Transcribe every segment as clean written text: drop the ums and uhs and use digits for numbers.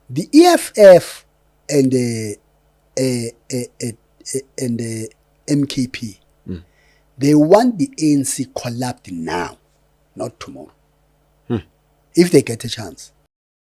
The EFF and the MKP, they want the ANC collapsed now, not tomorrow, if they get a chance.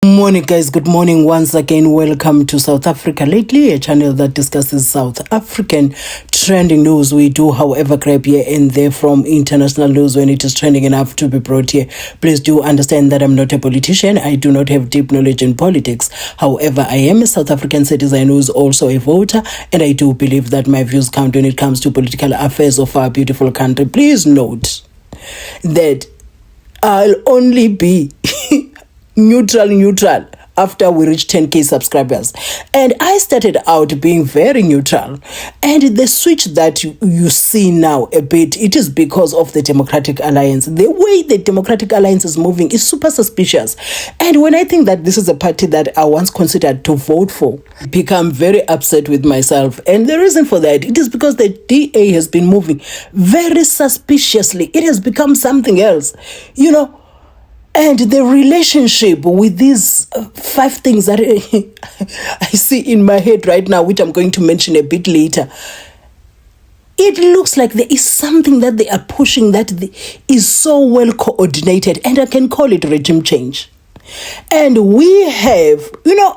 Morning guys, good morning once again. Welcome to South Africa Lately, a channel that discusses South African trending news. We do, however, grab here and there from international news when it is trending enough to be brought here. Please do understand that I'm not a politician. I do not have deep knowledge in politics. However, I am a South African citizen who is also a voter, and I do believe that my views count when it comes to political affairs of our beautiful country. Please note that I'll only be neutral after we reach 10k subscribers, and I started out being very neutral, and the switch that you see now a bit, it is because of the Democratic Alliance. The way the Democratic Alliance is moving is super suspicious, and when I think that this is a party that I once considered to vote for, I become very upset with myself. And the reason for that, it is because the DA has been moving very suspiciously. It has become something else, you know. And the relationship with these 5 things that I see in my head right now, which I'm going to mention a bit later, it looks like there is something that they are pushing that is so well coordinated, and I can call it regime change. And we have,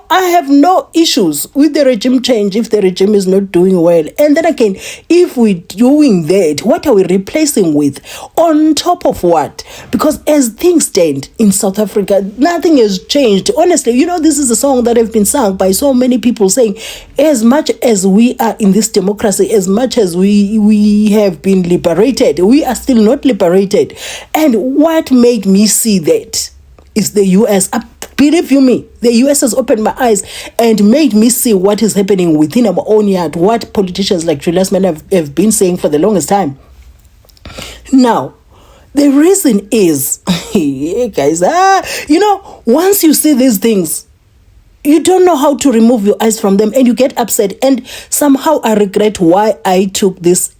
I have no issues with the regime change if the regime is not doing well. And then again, if we're doing that, what are we replacing with? On top of what? Because as things stand in South Africa, nothing has changed. Honestly, this is a song that have been sung by so many people saying, as much as we are in this democracy, as much as we have been liberated, we are still not liberated. And what made me see that is the US. Believe you me, the US has opened my eyes and made me see what is happening within our own yard, what politicians like Julius Malema have been saying for the longest time. Now, the reason is, guys, once you see these things, you don't know how to remove your eyes from them, and you get upset. And somehow I regret why I took this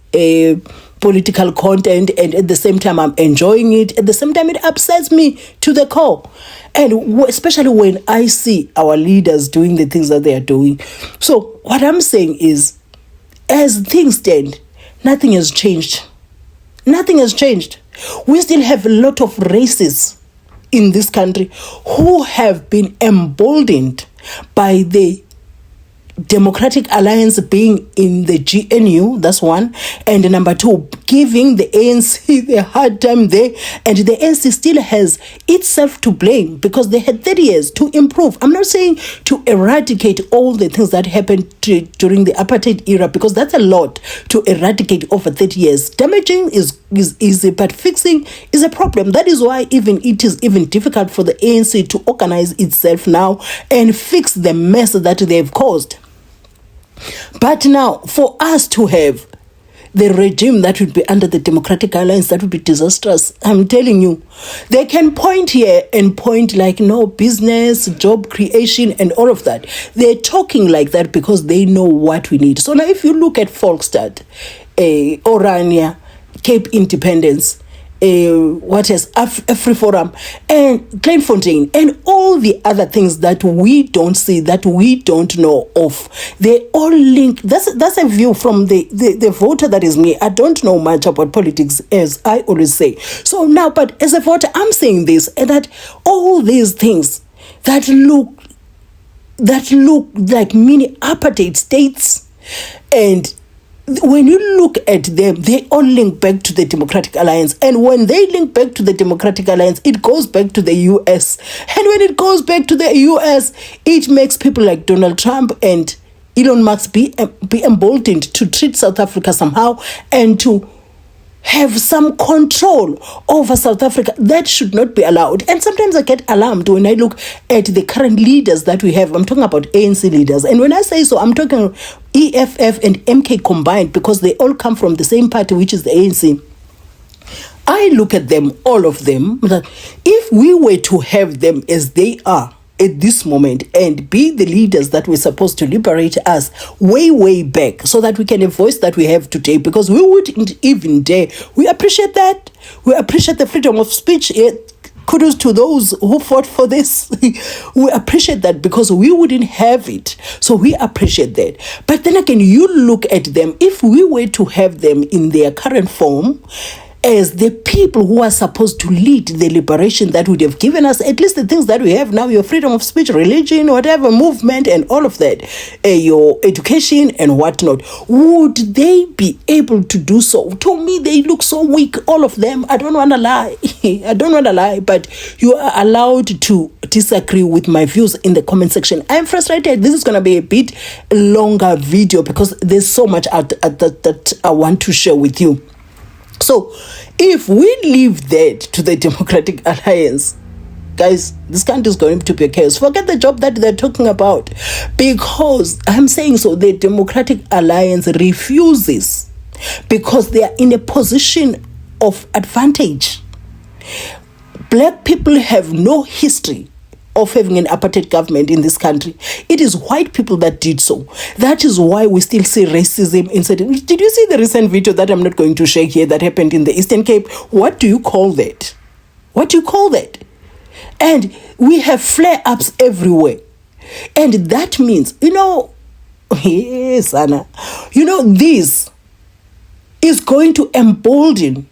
political content, and at the same time I'm enjoying it. At the same time, it upsets me to the core, and especially when I see our leaders doing the things that they are doing. So what I'm saying is, as things stand, nothing has changed. Nothing has changed. We still have a lot of racists in this country who have been emboldened by the Democratic Alliance being in the GNU, that's one. And number 2, giving the ANC the hard time there. And the ANC still has itself to blame because they had 30 years to improve. I'm not saying to eradicate all the things that happened during the apartheid era, because that's a lot to eradicate over 30 years. Damaging is easy, but fixing is a problem. That is why it is even difficult for the ANC to organize itself now and fix the mess that they've caused. But now, for us to have the regime that would be under the Democratic Alliance, that would be disastrous. I'm telling you, they can point here and point like no business, job creation, and all of that. They're talking like that because they know what we need. So now, if you look at Volksstad, Orania, Cape Independence, AFRIFORUM, and Kleinfontein, and all the other things that we don't see, that we don't know of, they all link. That's a view from the voter that is me. I don't know much about politics, as I always say. So now, but as a voter, I'm saying this, and that all these things that look like mini apartheid states, and when you look at them, they all link back to the Democratic Alliance. And when they link back to the Democratic Alliance, it goes back to the US. And when it goes back to the US, it makes people like Donald Trump and Elon Musk be emboldened to treat South Africa somehow and to have some control over South Africa. That should not be allowed. And sometimes I get alarmed when I look at the current leaders that we have. I'm talking about ANC leaders. And when I say so, I'm talking EFF and MK combined, because they all come from the same party, which is the ANC. I look at them, all of them, that if we were to have them as they are at this moment and be the leaders that were supposed to liberate us way back, so that we can have a voice that we have today, because we wouldn't even dare. We appreciate that. We appreciate the freedom of speech. kudos to those who fought for this. We appreciate that because we wouldn't have it. So we appreciate that. But then again, you look at them, if we were to have them in their current form, as the people who are supposed to lead the liberation that would have given us at least the things that we have now, your freedom of speech, religion, whatever, movement, and all of that, your education and whatnot, would they be able to do so? To me, they look so weak, all of them. I don't want to lie. I don't want to lie, but you are allowed to disagree with my views in the comment section. I'm frustrated. This is going to be a bit longer video because there's so much that I want to share with you. So, if we leave that to the Democratic Alliance, guys, this country is going to be a chaos. Forget the job that they're talking about. Because, I'm saying so, the Democratic Alliance refuses because they are in a position of advantage. Black people have no history of having an apartheid government in this country. It is white people that did so. That is why we still see racism in certain... Did you see the recent video that I'm not going to share here that happened in the Eastern Cape? What do you call that? What do you call that? And we have flare-ups everywhere. And that means, yes, Anna, this is going to embolden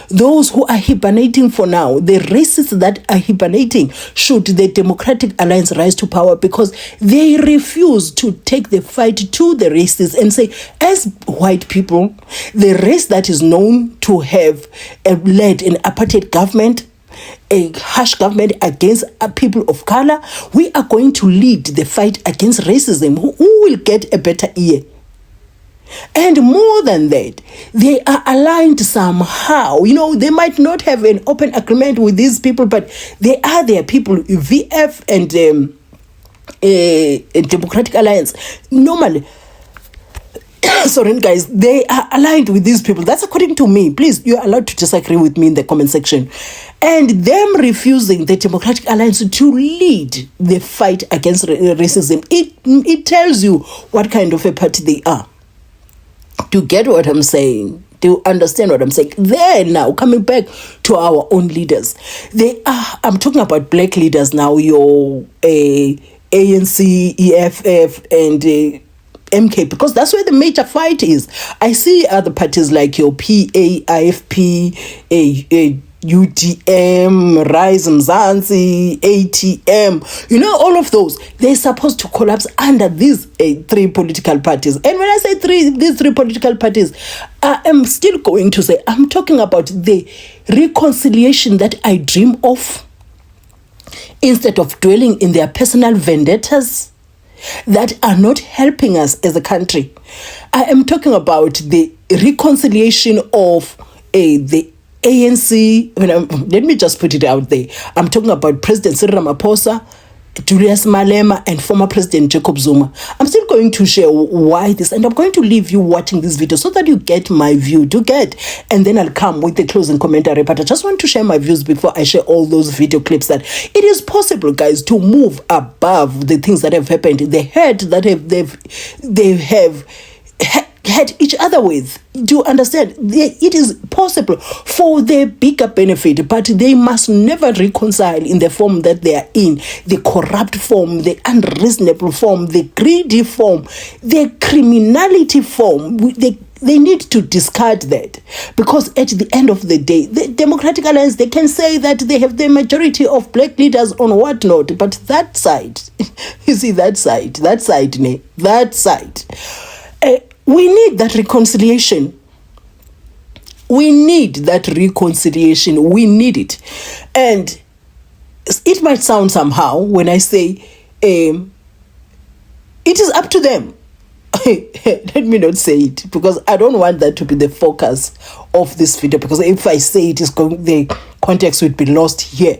those who are hibernating for now, the racists that are hibernating, should the Democratic Alliance rise to power, because they refuse to take the fight to the racists and say, as white people, the race that is known to have led an apartheid government, a harsh government against people of color, we are going to lead the fight against racism. Who will get a better ear? And more than that, they are aligned somehow. They might not have an open agreement with these people, but they are their people. VF and Democratic Alliance, normally, sorry guys, they are aligned with these people. That's according to me. Please, you're allowed to disagree with me in the comment section. And them refusing the Democratic Alliance to lead the fight against racism, it tells you what kind of a party they are. To get what I'm saying, to understand what I'm saying. Then now, coming back to our own leaders, I'm talking about black leaders now, your ANC, EFF, and MK, because that's where the major fight is. I see other parties like your PA, IFP, UDM, Rise Mzansi, ATM, all of those, they're supposed to collapse under these three political parties. And when I say these three political parties, I am still going to say, I'm talking about the reconciliation that I dream of, instead of dwelling in their personal vendettas that are not helping us as a country. I am talking about the reconciliation of the ANC. Let me just put it out there. I'm talking about President Ramaphosa, Julius Malema, and former President Jacob Zuma. I'm still going to share why this, and I'm going to leave you watching this video so that you get my view, and then I'll come with the closing commentary. But I just want to share my views before I share all those video clips, that it is possible, guys, to move above the things that have happened, the hurt that they have had each other with. Do you understand? It is possible for their bigger benefit, but they must never reconcile in the form that they are in, the corrupt form, the unreasonable form, the greedy form, the criminality form. They need to discard that, because at the end of the day, the Democratic Alliance, they can say that they have the majority of black leaders on whatnot, but that side, you see, that side, we need that reconciliation. We need that reconciliation. We need it. And it might sound somehow when I say it is up to them. Let me not say it, because I don't want that to be the focus of this video, because if I say it, the context would be lost here.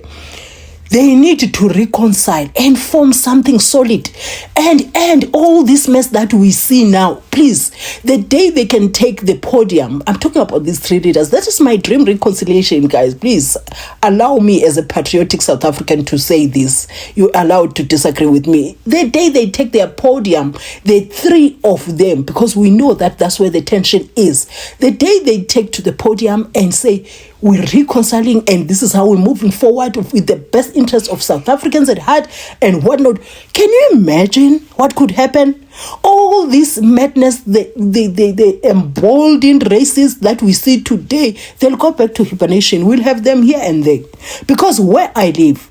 They need to reconcile and form something solid. And all this mess that we see now, please, the day they can take the podium, I'm talking about these three leaders, that is my dream reconciliation, guys. Please, allow me as a patriotic South African to say this. You're allowed to disagree with me. The day they take their podium, the three of them, because we know that that's where the tension is. The day they take to the podium and say, we're reconciling, and this is how we're moving forward with the best interests of South Africans at heart and whatnot. Can you imagine what could happen? All this madness, the emboldened racists that we see today, they'll go back to hibernation. We'll have them here and there. Because where I live,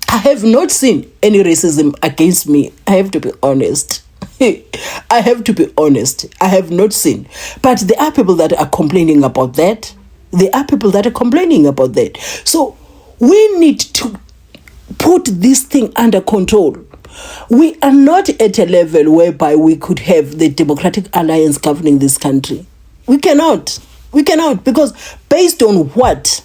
I have not seen any racism against me. I have to be honest. I have to be honest. I have not seen. But there are people that are complaining about that. So we need to put this thing under control. We are not at a level whereby we could have the Democratic Alliance governing this country. We cannot, because based on what?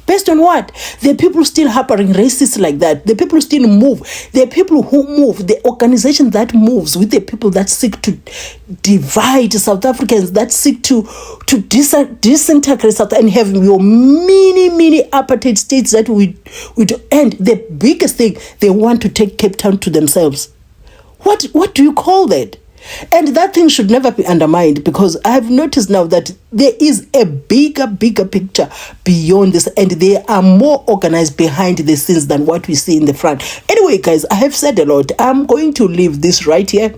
The people still harboring racists like that. The people still move. The people who move, the organization that moves with the people that seek to divide South Africans, that seek to disintegrate South and have your mini apartheid states that would end. The biggest thing, they want to take Cape Town to themselves. What do you call that? And that thing should never be undermined, because I have noticed now that there is a bigger picture beyond this, and they are more organized behind the scenes than what we see in the front. Anyway, guys, I have said a lot. I'm going to leave this right here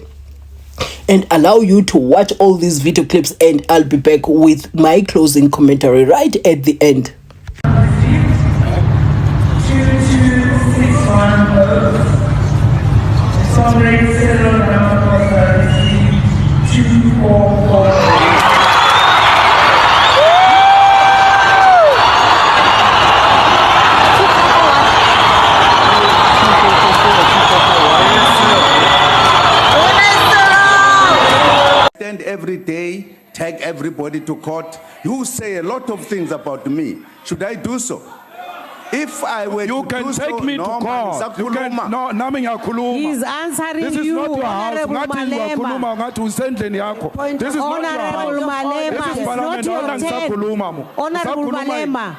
and allow you to watch all these video clips, and I'll be back with my closing commentary right at the end. 244. Stand every day, take everybody to court. You say a lot of things about me. Should I do so? If I were you to can do take so, me to court. You can, no, he's answering this is you, not your house. Honorable Malema. Point this is not your Honorable house. Malema. This is Not your turn. Honorable Malema.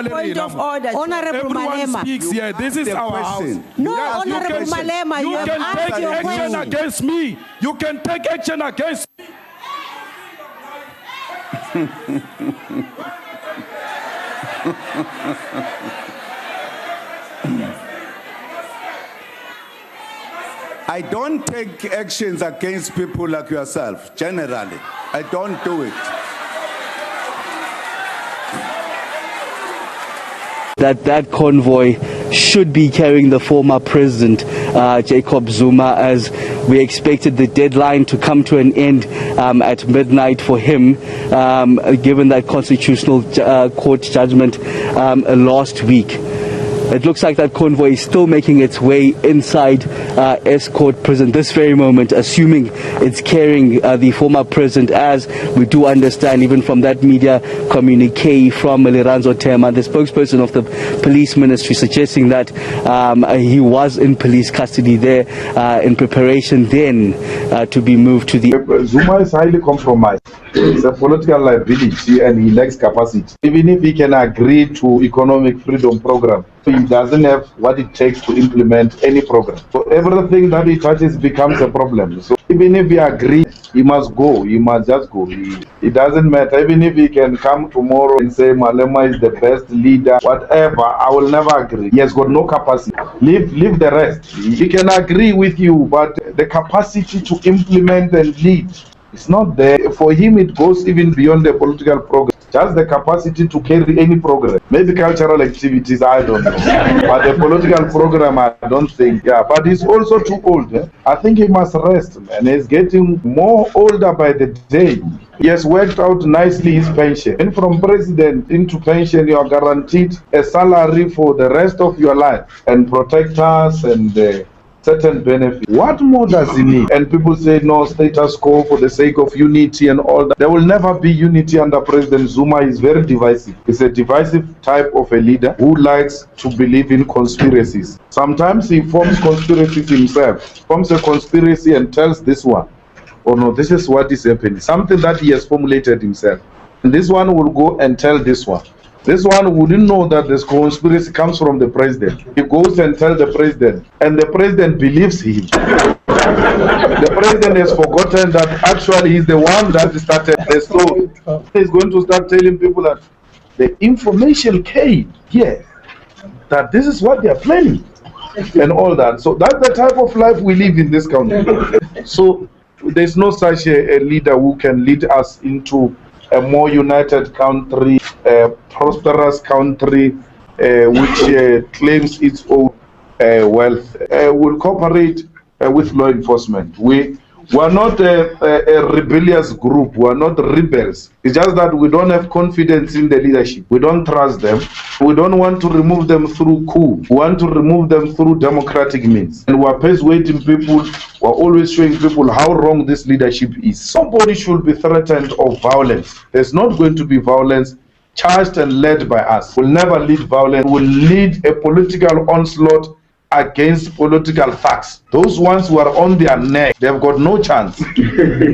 Point of order. Honorable Everyone Malema. speaks here. This is our house. No, Yes, Honorable Malema, you have can asked take your action question. against me. You can take action against me. I don't take actions against people like yourself, generally. I don't do it. That convoy should be carrying the former president, Jacob Zuma, as we expected the deadline to come to an end at midnight for him, given that constitutional court judgment last week. It looks like that convoy is still making its way inside Escort prison this very moment, assuming it's carrying the former president, as we do understand even from that media communique from Liranzo Tema, the spokesperson of the police ministry, suggesting that he was in police custody there in preparation then to be moved to the... Zuma is highly compromised. He's a political liability and he lacks capacity. Even if he can agree to economic freedom program, he doesn't have what it takes to implement any program. So everything that he touches becomes a problem. So even if he agrees, he must go. He must just go. It doesn't matter. Even if he can come tomorrow and say Malema is the best leader, whatever, I will never agree. He has got no capacity. Leave the rest. He can agree with you, but the capacity to implement and lead, it's not there. For him, it goes even beyond the political program. Just the capacity to carry any program. Maybe cultural activities, I don't know. But the political program, I don't think. Yeah, but he's also too old. I think he must rest, man. He's getting more older by the day. He has worked out nicely his pension. And from president into pension, you are guaranteed a salary for the rest of your life and protect us and certain benefits. What more does he need? And people say no, status quo for the sake of unity and all that. There will never be unity under President Zuma. He's very divisive. He's a divisive type of a leader who likes to believe in conspiracies. Sometimes he forms conspiracies himself, forms a conspiracy and tells this one, oh no, this is what is happening. Something that he has formulated himself. And this one will go and tell this one. This one wouldn't know that this conspiracy comes from the president. He goes and tells the president, and the president believes him. The president has forgotten that actually he's the one that started the story. He's going to start telling people that the information came here that this is what they are planning and all that. So that's the type of life we live in this country. So there's no such a leader who can lead us into a more united country, a prosperous country, which claims its own wealth. Will cooperate with law enforcement. We are not a rebellious group. We are not rebels. It's just that we don't have confidence in the leadership. We don't trust them. We don't want to remove them through coup. We want to remove them through democratic means. And we are persuading people, we are always showing people how wrong this leadership is. Somebody should be threatened of violence. There's not going to be violence charged and led by us. We'll never lead violence. We'll lead a political onslaught against political thugs. Those ones who are on their neck, they've got no chance.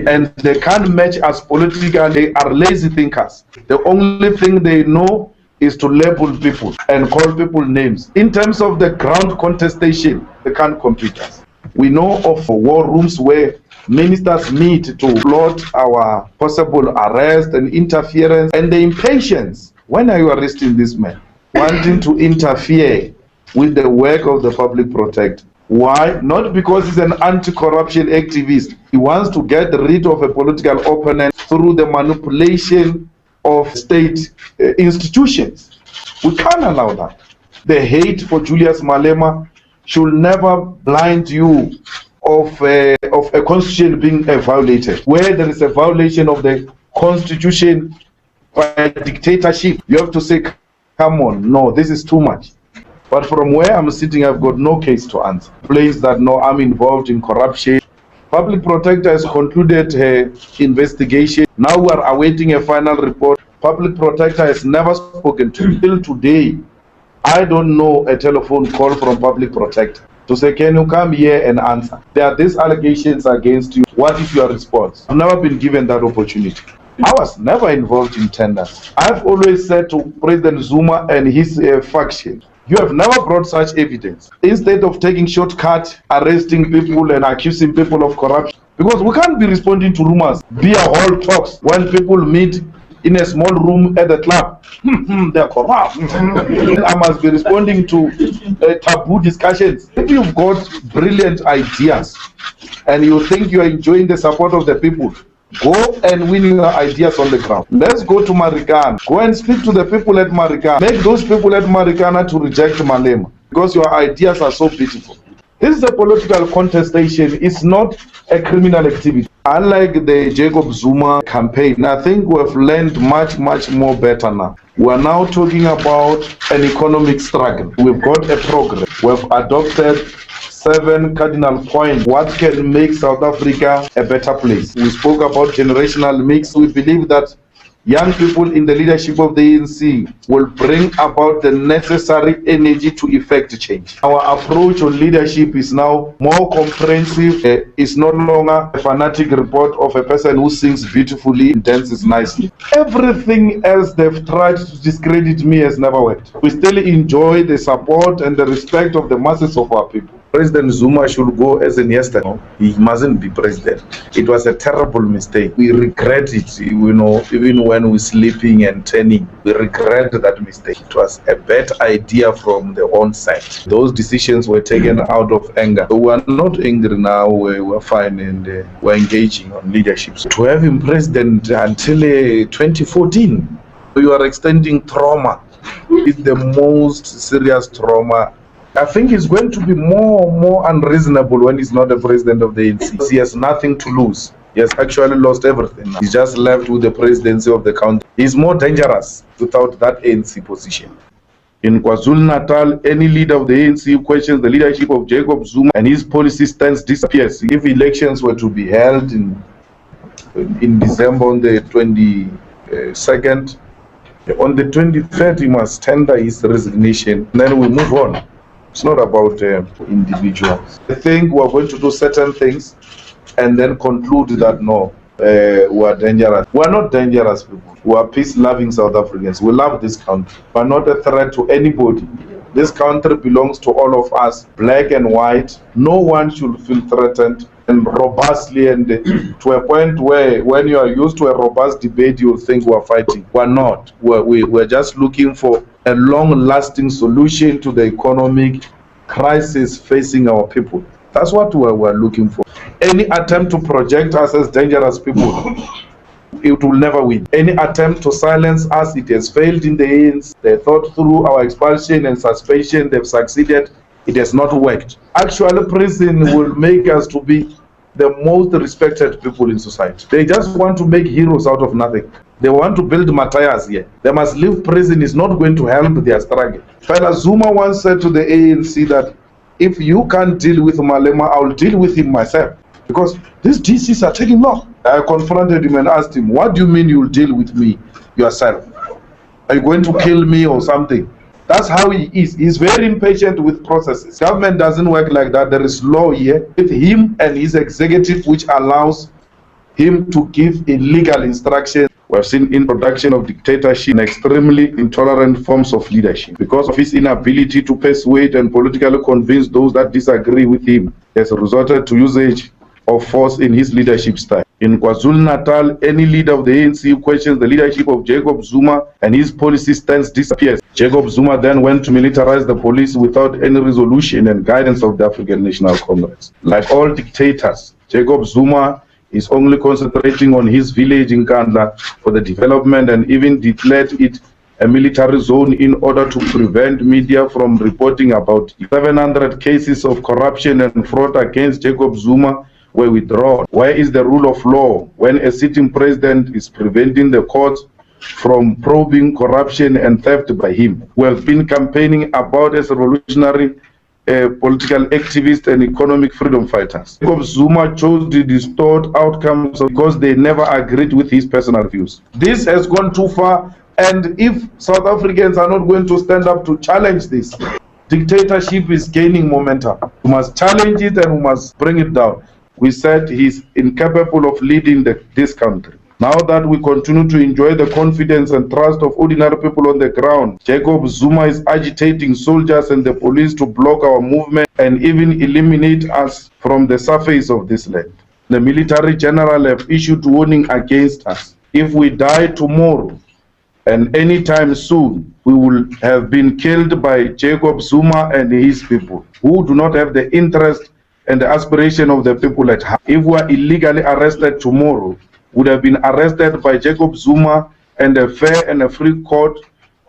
And they can't match us politically. They are lazy thinkers. The only thing they know is to label people and call people names. In terms of the ground contestation, they can't compete us. We know of war rooms where ministers meet to plot our possible arrest and interference, and the impatience. When are you arresting this man? Wanting to interfere with the work of the public protector. Why? Not because he's an anti-corruption activist. He wants to get rid of a political opponent through the manipulation of state institutions. We can't allow that. The hate for Julius Malema should never blind you of a constitution being violated. Where there is a violation of the constitution by a dictatorship, you have to say, come on, no, this is too much. But from where I'm sitting, I've got no case to answer. Place that no, I'm involved in corruption. Public Protector has concluded her investigation. Now we are awaiting a final report. Public Protector has never spoken to me. Till today, I don't know a telephone call from Public Protector to say, can you come here and answer? There are these allegations against you. What is your response? I've never been given that opportunity. I was never involved in tenders. I've always said to President Zuma and his faction, you have never brought such evidence. Instead of taking shortcut, arresting people and accusing people of corruption. Because we can't be responding to rumors, beer hall talks, when people meet in a small room at the club. They're corrupt. I must be responding to taboo discussions. If you've got brilliant ideas and you think you are enjoying the support of the people, go and win your ideas on the ground. Let's go to Marikana. Go and speak to the people at Marikana. Make those people at Marikana to reject Malema because your ideas are so beautiful. This is a political contestation. It's not a criminal activity. Unlike the Jacob Zuma campaign, I think we have learned much more better now. We are now talking about an economic struggle. We've got a program. We've adopted 7 cardinal points. What can make South Africa a better place? We spoke about generational mix. We believe that young people in the leadership of the ANC will bring about the necessary energy to effect change. Our approach on leadership is now more comprehensive. It's no longer a fanatic report of a person who sings beautifully and dances nicely. Everything else they've tried to discredit me has never worked. We still enjoy the support and the respect of the masses of our people. President Zuma should go as in yesterday. He mustn't be president. It was a terrible mistake. We regret it, even when we're sleeping and turning. We regret that mistake. It was a bad idea from the onset. Those decisions were taken out of anger. We are not angry now. We're fine and we're engaging on leadership. So to have him president until 2014, you are extending trauma. It's the most serious trauma. I think it's going to be more unreasonable when he's not the president of the ANC. He has nothing to lose. He has actually lost everything. He's just left with the presidency of the country. He's more dangerous without that ANC position. In KwaZulu-Natal, any leader of the ANC who questions the leadership of Jacob Zuma and his policy stance disappears. If elections were to be held in December on the 22nd, on the 23rd, he must tender his resignation. Then we move on. It's not about individuals. I think we're going to do certain things and then conclude that no, we are dangerous. We are not dangerous people. We are peace-loving South Africans. We love this country. We are not a threat to anybody. This country belongs to all of us, black and white. No one should feel threatened, and robustly, and to a point where when you are used to a robust debate, you'll think we're fighting. We're not. We're just looking for a long-lasting solution to the economic crisis facing our people. That's what we're looking for. Any attempt to project us as dangerous people, it will never win. Any attempt to silence us, it has failed in the ANC. They thought through our expulsion and suspension, they've succeeded. It has not worked. Actually, prison will make us to be the most respected people in society. They just want to make heroes out of nothing. They want to build martyrs here. They must leave prison. Is not going to help their struggle. Fela Zuma once said to the ANC that if you can't deal with Malema, I'll deal with him myself. Because these DCs are taking long. I confronted him and asked him, what do you mean you'll deal with me yourself? Are you going to kill me or something? That's how he is. He's very impatient with processes. Government doesn't work like that. There is law here with him and his executive, which allows him to give illegal instructions. We've seen introduction of dictatorship and extremely intolerant forms of leadership. Because of his inability to persuade and politically convince those that disagree with him, he has resorted to usage of force in his leadership style. In KwaZulu-Natal, any leader of the ANC who questions the leadership of Jacob Zuma and his policy stance disappears. Jacob Zuma then went to militarize the police without any resolution and guidance of the African National Congress. Like all dictators, Jacob Zuma is only concentrating on his village in Kandla for the development, and even declared it a military zone in order to prevent media from reporting about it. 700 cases of corruption and fraud against Jacob Zuma were withdrawn. Where is the rule of law when a sitting president is preventing the courts from probing corruption and theft by him? We have been campaigning about as revolutionary political activists and economic freedom fighters. Jacob Zuma chose the distorted outcomes because they never agreed with his personal views. This has gone too far, and if South Africans are not going to stand up to challenge this, dictatorship is gaining momentum. We must challenge it and we must bring it down. We said he's incapable of leading this country. Now that we continue to enjoy the confidence and trust of ordinary people on the ground, Jacob Zuma is agitating soldiers and the police to block our movement and even eliminate us from the surface of this land. The military general have issued warning against us. If we die tomorrow and anytime soon, we will have been killed by Jacob Zuma and his people, who do not have the interest and the aspiration of the people at heart. If we are illegally arrested tomorrow, would have been arrested by Jacob Zuma, and a fair and a free court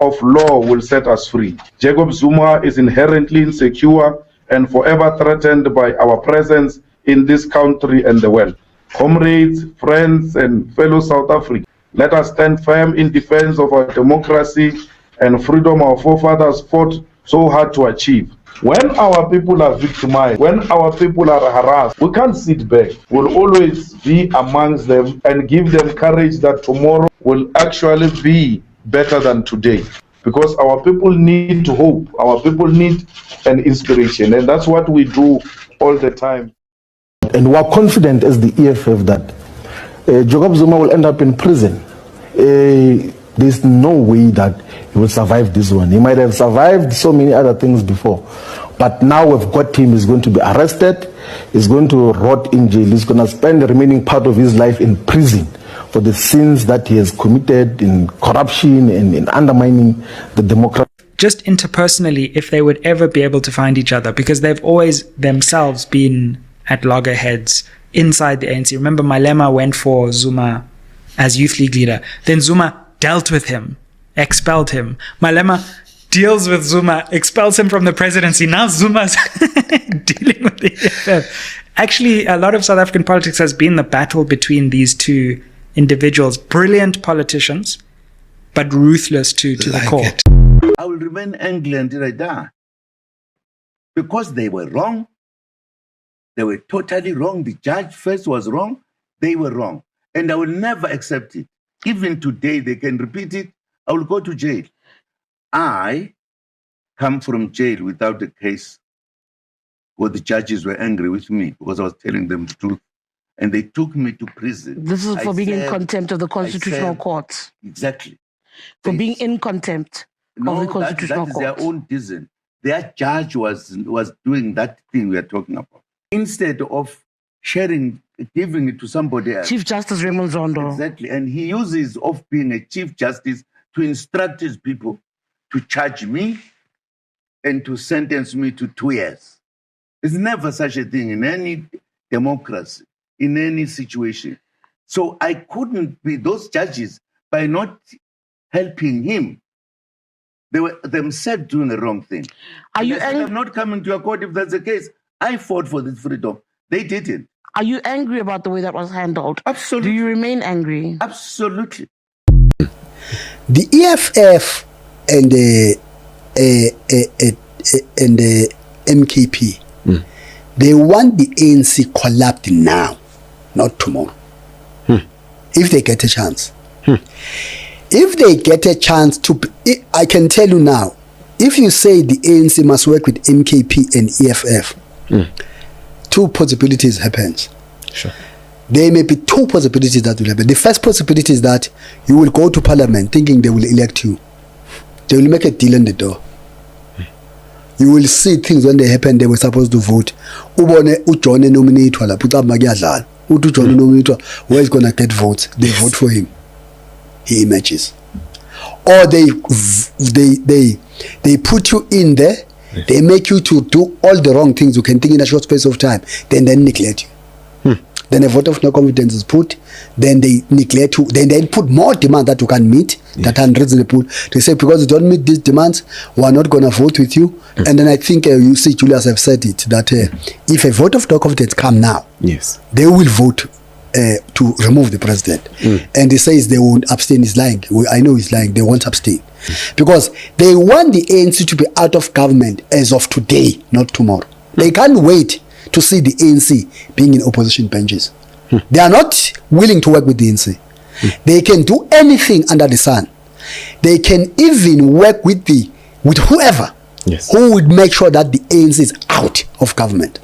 of law will set us free. Jacob Zuma is inherently insecure and forever threatened by our presence in this country and the world. Comrades, friends, and fellow South Africans, let us stand firm in defense of our democracy and freedom our forefathers fought so hard to achieve. When our people are victimized, when our people are harassed, we can't sit back. We'll always be amongst them and give them courage that tomorrow will actually be better than today. Because our people need hope, our people need an inspiration, and that's what we do all the time. And we're confident as the EFF that Jacob Zuma will end up in prison. There's no way that he will survive this one. He might have survived so many other things before, but now we've got him. He's going to be arrested, he's going to rot in jail, he's going to spend the remaining part of his life in prison for the sins that he has committed in corruption and in undermining the democracy. Just interpersonally, if they would ever be able to find each other, because they've always themselves been at loggerheads inside the ANC. Remember, Malema went for Zuma as youth league leader. Then Zuma dealt with him, expelled him. Malema deals with Zuma, expels him from the presidency. Now Zuma's dealing with the EFF. Actually, a lot of South African politics has been the battle between these two individuals, brilliant politicians, but ruthless to the core. I will remain angry until I die. Because they were wrong. They were totally wrong. The judge first was wrong. They were wrong. And I will never accept it. Even today, they can repeat it. I will go to jail. I come from jail without a case where the judges were angry with me because I was telling them the truth. And they took me to prison. This is for being in contempt of the Constitutional Court. Exactly. For being in contempt of the Constitutional Court. That is their own decision. their judge was doing that thing we are talking about. Instead of sharing, giving it to somebody else. Chief Justice Raymond Zondo. Exactly. And he uses of being a Chief Justice to instruct his people to charge me and to sentence me to 2 years. There's never such a thing in any democracy, in any situation. So I couldn't be those judges by not helping him. They were themselves doing the wrong thing. I'm not coming to your court if that's the case. I fought for this freedom. They didn't. Are you angry about the way that was handled? Absolutely. Do you remain angry? Absolutely. The EFF and the MKP, they want the ANC collapsed now, not tomorrow. If they get a chance. If they get a chance to, I can tell you now, if you say the ANC must work with MKP and EFF, two possibilities happens. Sure. There may be two possibilities that will happen. The first possibility is that you will go to parliament thinking they will elect you. They will make a deal on the door. You will see things when they happen, they were supposed to vote. John nominate where is going to get votes? They vote for him. He emerges. Or they put you in there, they make you to do all the wrong things you can think in a short space of time, then they neglect you. Then a vote of no confidence is put, then they neglect you, then they put more demand that you can meet, that are unreasonable. They say, because you don't meet these demands, we are not going to vote with you. And then I think you see, Julius have said it, that if a vote of no confidence come now, they will vote to remove the president. And he says they won't abstain. He's lying. I know he's lying. They won't abstain. Because they want the ANC to be out of government as of today, not tomorrow. They can't wait to see the ANC being in opposition benches. They are not willing to work with the ANC. They can do anything under the sun. They can even work with whoever who would make sure that the ANC is out of government.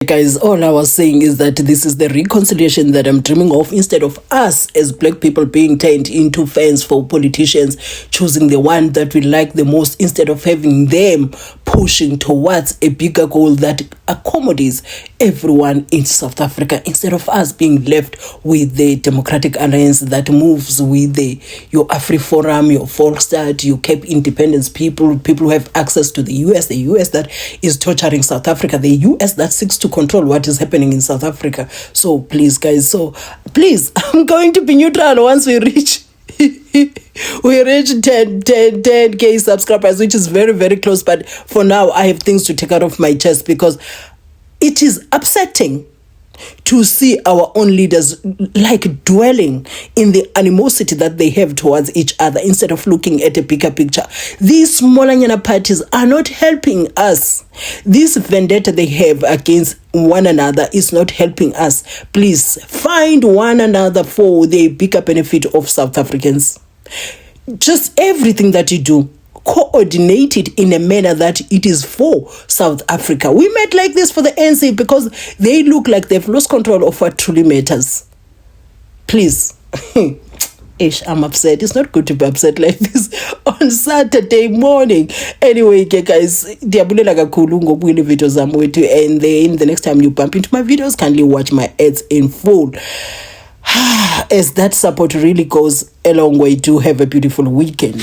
Guys, all I was saying is that this is the reconciliation that I'm dreaming of. Instead of us as black people being turned into fans for politicians, choosing the one that we like the most, instead of having them pushing towards a bigger goal that accommodates everyone in South Africa, instead of us being left with the Democratic Alliance that moves with your AFRIFORUM, your Volksstaat, your Cape Independence people who have access to the US that is torturing South Africa, the US that seeks to control what is happening in South Africa. So please, guys, I'm going to be neutral once we reach 10K subscribers, which is very, very close. But for now, I have things to take out of my chest, because it is upsetting to see our own leaders like dwelling in the animosity that they have towards each other instead of looking at a bigger picture. These smaller parties are not helping us. This vendetta they have against one another is not helping us. Please find one another for the bigger benefit of South Africans. Just everything that you do, coordinate it in a manner that it is for South Africa. We met like this for the ANC because they look like they've lost control of what truly matters. Please. Ish, I'm upset. It's not good to be upset like this on Saturday morning. Anyway, guys, diabulela kakhulu ngobukela videos zami wethu, and then the next time you bump into my videos, kindly watch my ads in full. As that support really goes a long way. Do have a beautiful weekend.